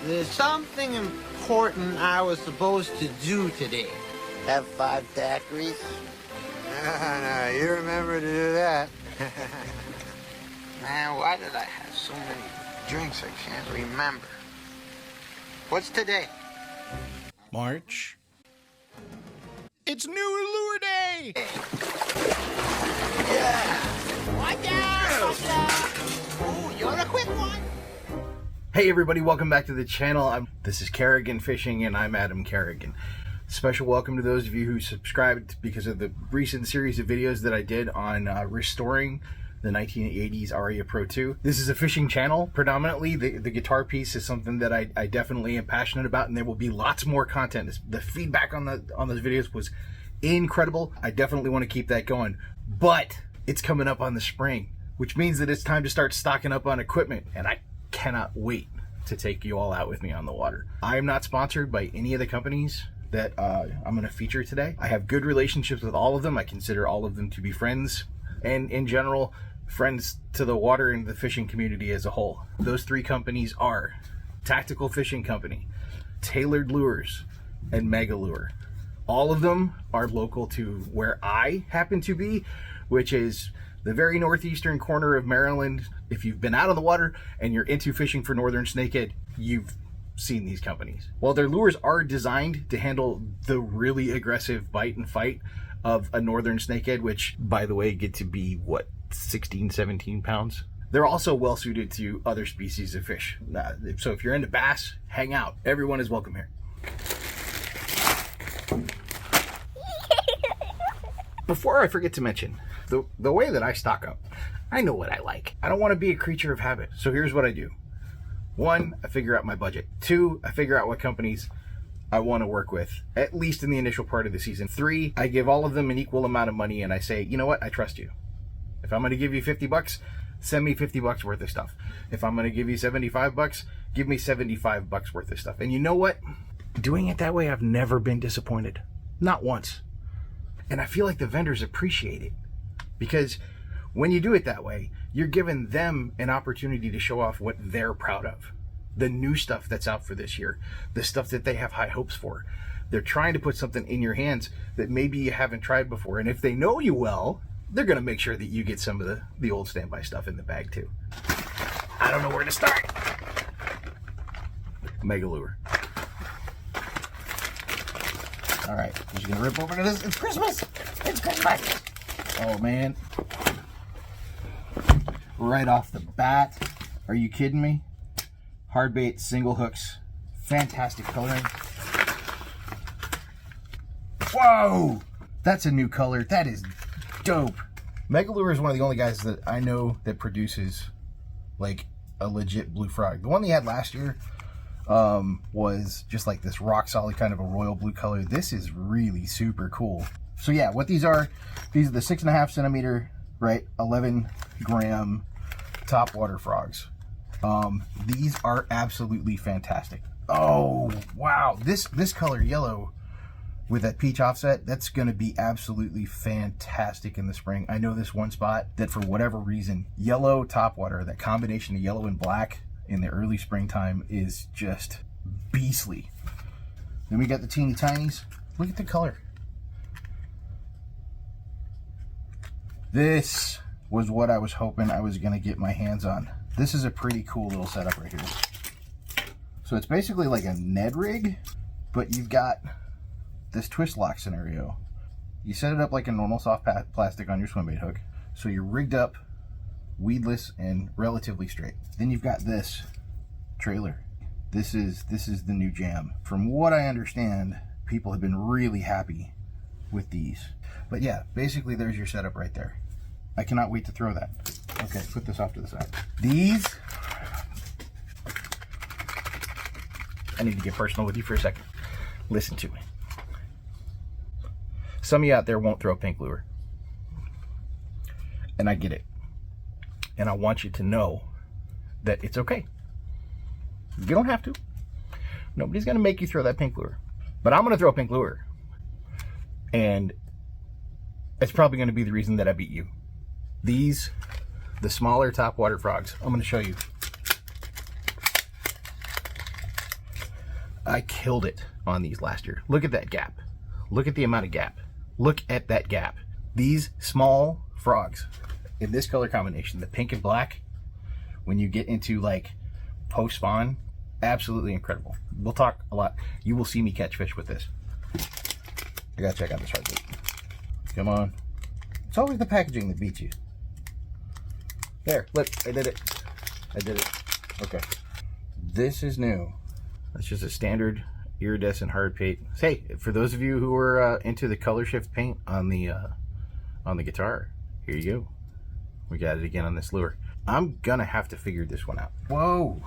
There's something important I was supposed to do today. Have 5 daiquiris? No, you remember to do that. Man, why did I have so many drinks I can't remember? What's today? March. It's new lure day! Yeah. Watch out! Oh, you're a quick one. Hey everybody, welcome back to the channel. This is Kerrigan Fishing and I'm Adam Kerrigan. Special welcome to those of you who subscribed because of the recent series of videos that I did on restoring the 1980s Aria Pro 2. This is a fishing channel predominantly. The guitar piece is something that I definitely am passionate about, and there will be lots more content. The feedback on those videos was incredible. I definitely want to keep that going, but it's coming up on the spring, which means that it's time to start stocking up on equipment, and I cannot wait to take you all out with me on the water. I am not sponsored by any of the companies that I'm going to feature today. I have good relationships with all of them. I consider all of them to be friends, and in general, friends to the water and the fishing community as a whole. Those 3 companies are Tactical Fishing Company, Tailored Lures, and Mega Lure. All of them are local to where I happen to be, which is the very northeastern corner of Maryland. If you've been out on the water and you're into fishing for northern snakehead, you've seen these companies. Well, their lures are designed to handle the really aggressive bite and fight of a northern snakehead, which, by the way, get to be, what, 16, 17 pounds? They're also well suited to other species of fish. So if you're into bass, hang out. Everyone is welcome here. Before I forget to mention, the way that I stock up, I know what I like. I don't want to be a creature of habit. So here's what I do. 1, I figure out my budget. 2, I figure out what companies I want to work with, at least in the initial part of the season. 3, I give all of them an equal amount of money and I say, you know what, I trust you. If I'm going to give you 50 bucks, send me 50 bucks worth of stuff. If I'm going to give you 75 bucks, give me 75 bucks worth of stuff. And you know what? Doing it that way, I've never been disappointed. Not once. And I feel like the vendors appreciate it, because when you do it that way, you're giving them an opportunity to show off what they're proud of. The new stuff that's out for this year, the stuff that they have high hopes for. They're trying to put something in your hands that maybe you haven't tried before. And if they know you well, they're going to make sure that you get some of the old standby stuff in the bag too. I don't know where to start. Mega Lure. All right, just gonna rip open this. It's Christmas. It's Christmas. Oh man. Right off the bat. Are you kidding me? Hard bait, single hooks. Fantastic coloring. Whoa! That's a new color. That is dope. Mega Lure is one of the only guys that I know that produces like a legit blue frog. The one they had last year was just like this rock solid kind of a royal blue color. This is really super cool. So yeah, what these are the 6.5 centimeter, right, 11 gram top water frogs. These are absolutely fantastic. Oh wow, this color yellow with that peach offset, that's going to be absolutely fantastic in the spring. I know this one spot that for whatever reason, yellow topwater, that combination of yellow and black in the early springtime is just beastly. Then we got the teeny tinies. Look at the color. This was what I was hoping I was going to get my hands on. This is a pretty cool little setup right here. So it's basically like a Ned rig, but you've got this twist lock scenario. You set it up like a normal soft plastic on your swim bait hook, so you're rigged up, weedless, and relatively straight. Then you've got this trailer. This is the new jam. From what I understand, people have been really happy with these. But yeah, basically there's your setup right there. I cannot wait to throw that. Okay, put this off to the side. These, I need to get personal with you for a second. Listen to me. Some of you out there won't throw pink lure, and I get it. And I want you to know that it's okay. You don't have to. Nobody's gonna make you throw that pink lure. But I'm gonna throw pink lure. And it's probably gonna be the reason that I beat you. These, the smaller top water frogs, I'm gonna show you. I killed it on these last year. Look at that gap. Look at the amount of gap. Look at that gap. These small frogs in this color combination, the pink and black, when you get into like post spawn, absolutely incredible. We'll talk a lot. You will see me catch fish with this. I gotta check out this heartbeat. Come on. It's always the packaging that beats you. There, look, I did it. I did it. Okay. This is new. That's just a standard iridescent hard paint. Hey, for those of you who are into the color shift paint on the guitar, here you go. We got it again on this lure. I'm gonna have to figure this one out. Whoa,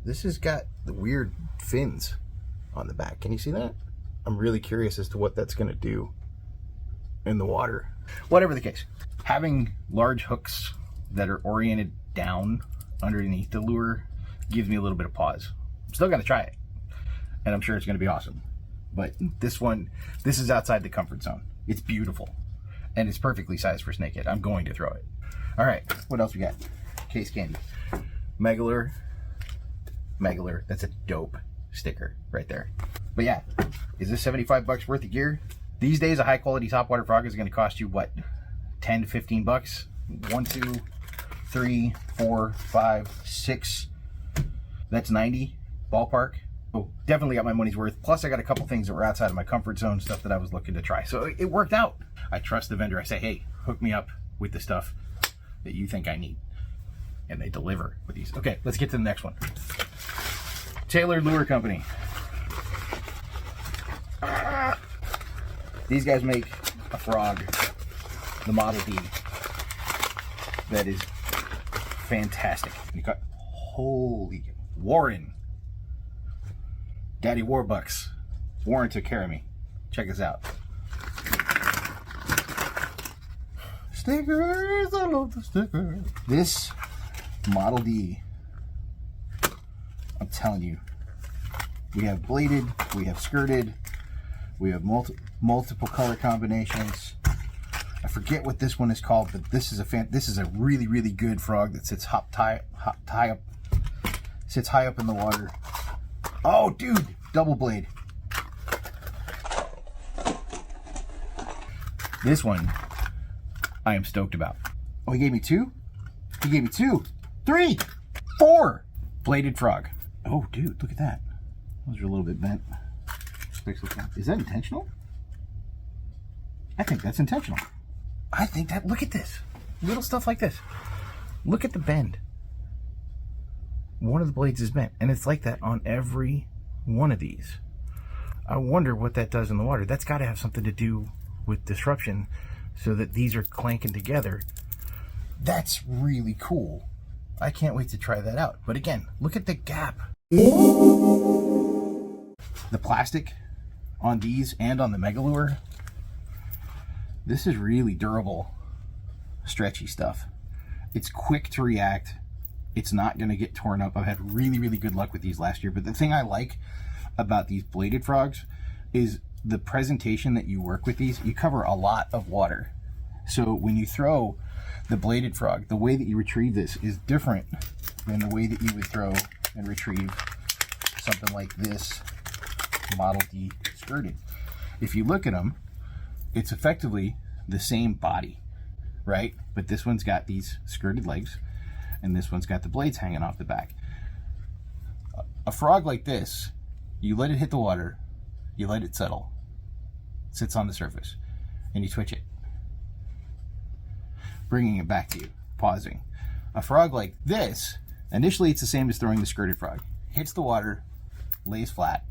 this has got the weird fins on the back. Can you see that? I'm really curious as to what that's gonna do in the water. Whatever the case, having large hooks that are oriented down underneath the lure gives me a little bit of pause. I'm still gonna try it, and I'm sure it's gonna be awesome. But this one, this is outside the comfort zone. It's beautiful, and it's perfectly sized for snakehead. I'm going to throw it. All right, what else we got? Case candy. Megalure. That's a dope sticker right there. But yeah, is this 75 bucks worth of gear? These days, a high quality topwater frog is gonna cost you what, 10 to 15 bucks? 1, 2, 3, 4, 5, 6. That's 90 ballpark. Oh, definitely got my money's worth. Plus I got a couple things that were outside of my comfort zone, stuff that I was looking to try. So it worked out. I trust the vendor. I say, hey, hook me up with the stuff that you think I need. And they deliver with these. Okay, let's get to the next one. Tailored Lure Company. These guys make a frog, the Model D, that is fantastic. You got, holy Warren, Daddy Warbucks. Warren took care of me. Check this out. Stickers, I love the stickers. This Model D, I'm telling you, we have bladed, we have skirted, we have multiple color combinations. I forget what this one is called, but this is a really, really good frog that sits high up in the water. Oh, dude, double blade. This one, I am stoked about. Oh, he gave me two? He gave me 2, 3, 4 bladed frog. Oh, dude, look at that. Those are a little bit bent. Is that intentional? I think that's intentional. I think that, look at this. Little stuff like this. Look at the bend. One of the blades is bent, and it's like that on every one of these. I wonder what that does in the water. That's got to have something to do with disruption so that these are clanking together. That's really cool. I can't wait to try that out. But again, look at the gap. The plastic on these and on the Megalure, this is really durable, stretchy stuff. It's quick to react. It's not going to get torn up. I've had really, really good luck with these last year. But the thing I like about these bladed frogs is the presentation that you work with these. You cover a lot of water. So when you throw the bladed frog, the way that you retrieve this is different than the way that you would throw and retrieve something like this Model D skirted. If you look at them, it's effectively the same body, right? But this one's got these skirted legs, and this one's got the blades hanging off the back. A frog like this, you let it hit the water, you let it settle, it sits on the surface, and you twitch it, bringing it back to you, pausing. A frog like this, initially it's the same as throwing the skirted frog. Hits the water, lays flat,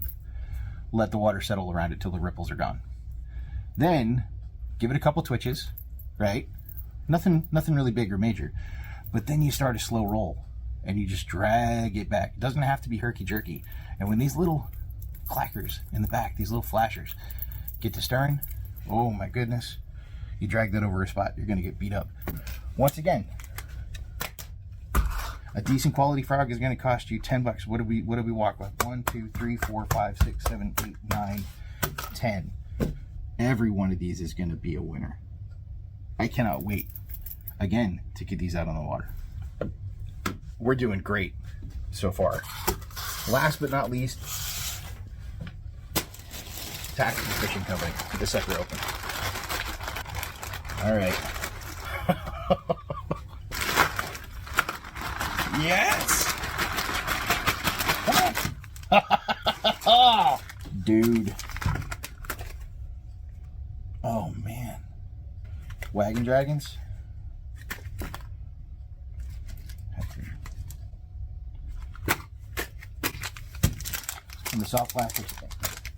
let the water settle around it till the ripples are gone. Then give it a couple twitches, right? Nothing really big or major. But then you start a slow roll and you just drag it back. It doesn't have to be herky-jerky. And when these little clackers in the back, these little flashers, get to stirring, oh my goodness, you drag that over a spot, you're gonna get beat up. Once again, a decent quality frog is gonna cost you 10 bucks. What do we walk with? 1, 2, 3, 4, 5, 6, 7, 8, 9, 10. Every one of these is gonna be a winner. I cannot wait, again, to get these out on the water. We're doing great so far. Last but not least, Tactical Fishing Company. Get this sucker open. All right. Yes! Dude. Oh, man. Wagon dragons? And the soft plastics.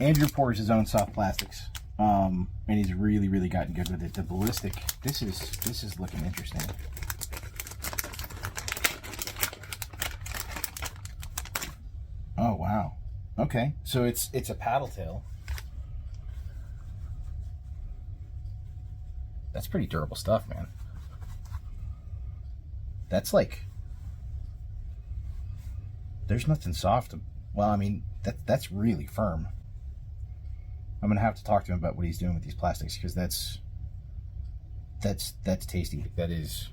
Andrew pours his own soft plastics. And he's really gotten good with it. The ballistic, this is looking interesting. Oh wow. Okay, so it's a paddle tail. That's pretty durable stuff, man. That's like, there's nothing soft. Well, I mean, that's really firm. I'm gonna have to talk to him about what he's doing with these plastics, because that's tasty. That is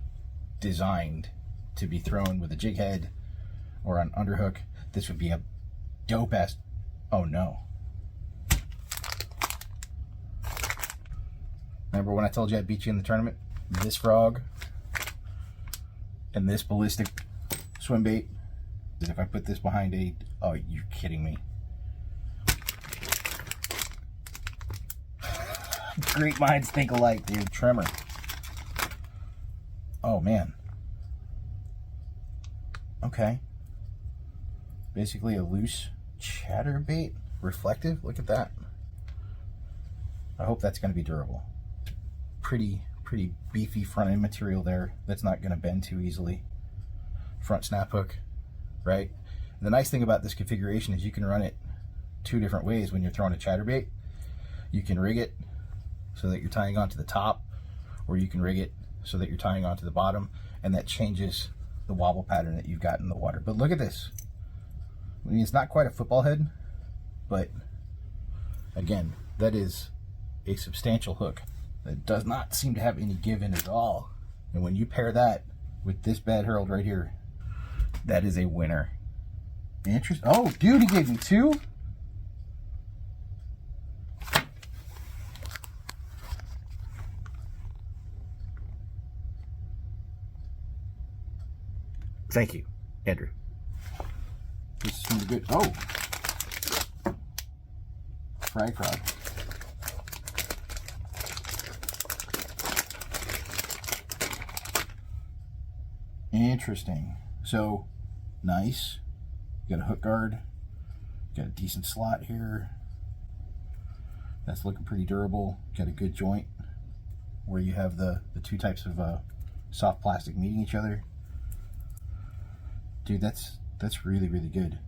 designed to be thrown with a jig head or an underhook. This would be a dope ass. Oh no. Remember when I told you I beat you in the tournament? This frog and this ballistic swim bait. If I put this behind a, oh, you're kidding me. Great minds think alike, dude. Trimmer. Oh man. Okay. Basically a loose chatterbait, reflective. Look at that. I hope that's going to be durable. Pretty beefy front end material there. That's not going to bend too easily. Front snap hook, right? And the nice thing about this configuration is you can run it two different ways when you're throwing a chatterbait. You can rig it so that you're tying onto the top, or you can rig it so that you're tying onto the bottom, and that changes the wobble pattern that you've got in the water. But look at this. I mean, it's not quite a football head, but again, that is a substantial hook that does not seem to have any give in at all. And when you pair that with this bad hurled right here, that is a winner. Interesting. Oh, dude, he gave me two. Thank you, Andrew. This is going to be good. Oh, frag frog. Interesting. So nice. You got a hook guard. Got a decent slot here. That's looking pretty durable. Got a good joint where you have the two types of soft plastic meeting each other. Dude, that's really good.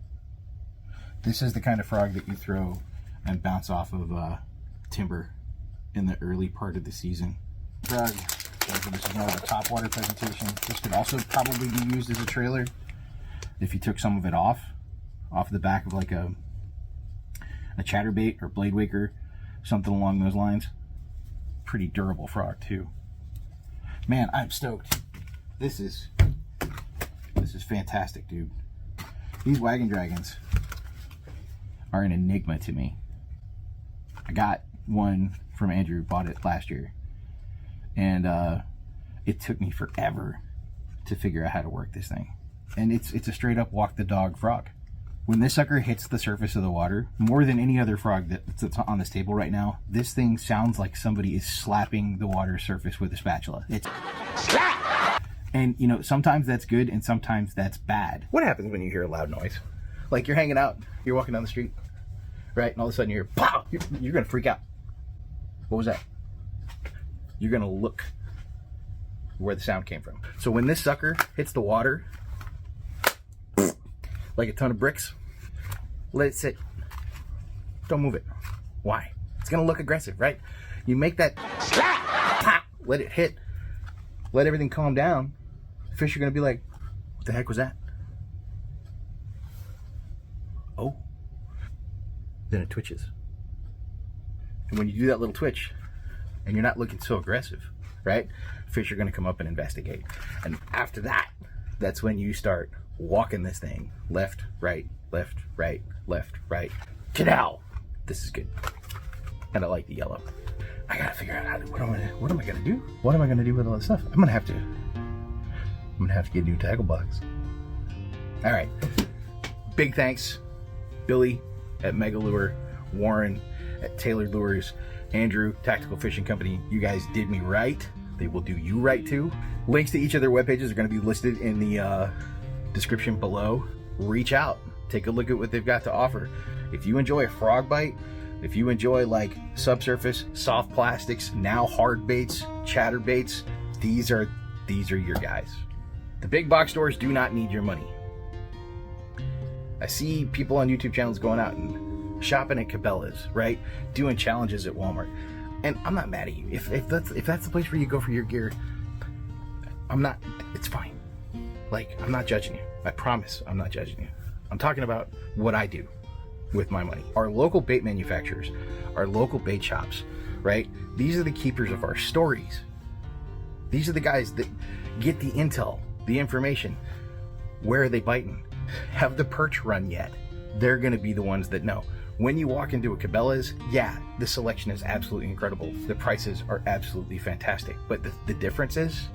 This is the kind of frog that you throw and bounce off of timber in the early part of the season. Frog. This is more of a top water presentation. This could also probably be used as a trailer if you took some of it off the back of like a chatterbait or blade waker, something along those lines. Pretty durable frog too. Man, I'm stoked. This is fantastic, dude. These wagon dragons are an enigma to me. I got one from Andrew, bought it last year, and it took me forever to figure out how to work this thing. And it's a straight up walk the dog frog. When this sucker hits the surface of the water, more than any other frog that's on this table right now, this thing sounds like somebody is slapping the water surface with a spatula. It's slap! And you know, sometimes that's good and sometimes that's bad. What happens when you hear a loud noise? Like you're hanging out, you're walking down the street, right? And all of a sudden you hear pow! You're gonna freak out. What was that? You're gonna look where the sound came from. So when this sucker hits the water like a ton of bricks, let it sit. Don't move it. Why? It's gonna look aggressive, right? You make that pop, let it hit, let everything calm down. Fish are gonna be like, what the heck was that? Oh. Then it twitches. And when you do that little twitch and you're not looking so aggressive, right? Fish are gonna come up and investigate. And after that, that's when you start walking this thing left, right, left, right, left, right. Canal. This is good. and I like the yellow. I gotta figure out what am I gonna do? What am I gonna do with all this stuff? I'm gonna have to get a new tackle box. All right, big thanks, Billy at Mega Lure, Warren at Tailored Lures, Andrew, Tactical Fishing Company. You guys did me right. They will do you right too. Links to each of their web pages are going to be listed in the description below. Reach out, take a look at what they've got to offer. If you enjoy a frog bite, if you enjoy like subsurface, soft plastics, now hard baits, chatter baits, these are your guys. The big box stores do not need your money. I see people on YouTube channels going out and shopping at Cabela's, right? Doing challenges at Walmart. And I'm not mad at you. If that's the place where you go for your gear, it's fine. Like, I'm not judging you. I promise I'm not judging you. I'm talking about what I do with my money. Our local bait manufacturers, our local bait shops, right? These are the keepers of our stories. These are the guys that get the intel, the information. Where are they biting? Have the perch run yet? They're gonna be the ones that know. When you walk into a Cabela's, yeah, the selection is absolutely incredible. The prices are absolutely fantastic. But the difference is,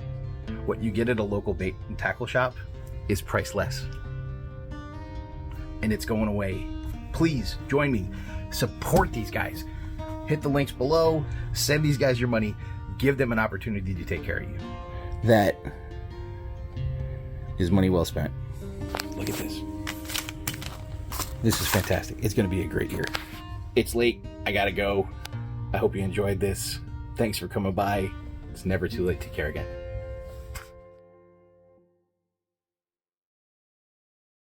what you get at a local bait and tackle shop is priced less. And it's going away. Please join me. Support these guys. Hit the links below. Send these guys your money. Give them an opportunity to take care of you. That is money well spent. Look at this. This is fantastic. It's going to be a great year. It's late. I got to go. I hope you enjoyed this. Thanks for coming by. It's never too late to care again.